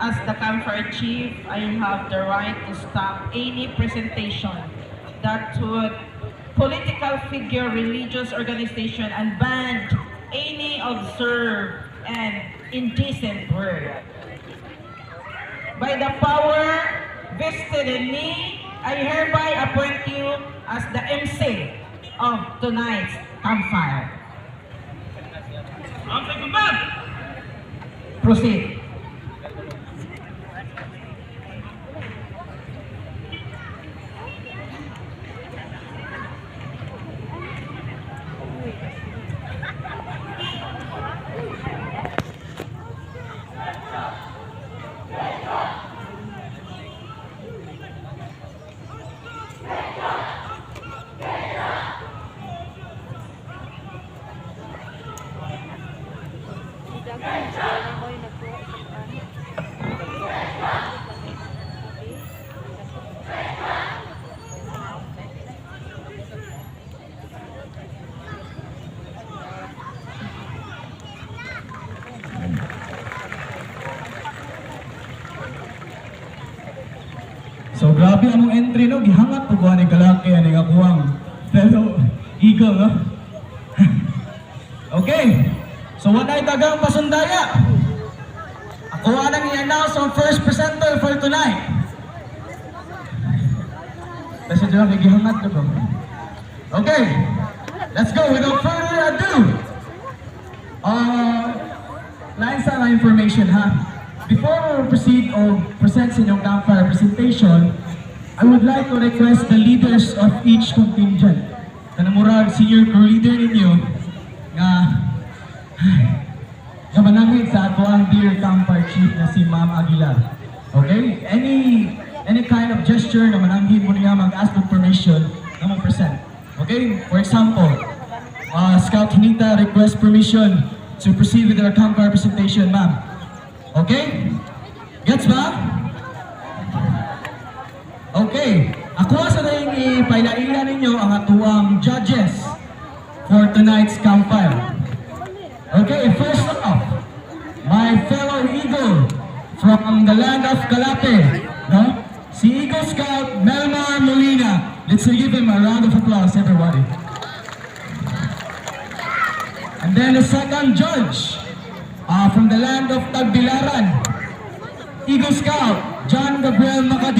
as the campfire chief, I have the right to stop any presentation that would political figure, religious organization, and ban any observed and indecent word. By the power vested in me, I hereby appoint you as the MC of tonight's campfire. Proceed. So grabe among entry no, gihangat po ba ni kalaki ani kakuwang fellow eagle no? Okay, so what ay tagang pasundaya? Ako nang i-announce ang first presenter for tonight. Kasi dyan ang gihangat ko. Okay, let's go without further ado. Line sa information ha. Before we proceed or present sa inyong campfire presentation, I would like to request the leaders of each contingent. Kanamurag senior crew leader ninyo nga manamit sa ato ang dear campfire chief na si Ma'am Aguilar. Okay? Any kind of gesture na manamit mo niya mag-ask for permission na mag-present. Okay? For example, Scout Hinita request permission to proceed with our campfire presentation, ma'am. Okay? Gets ba? Okay. Ako sa nang ipailaila ninyo ang atuang judges for tonight's campfire. Okay, first off, my fellow Eagle from the land of Calape, no? Si Eagle Scout Melmar Molina. Let's give him a round of applause, everybody. And then the second judge, from the land of Tagbilaran, Eagle Scout John Gabriel Macad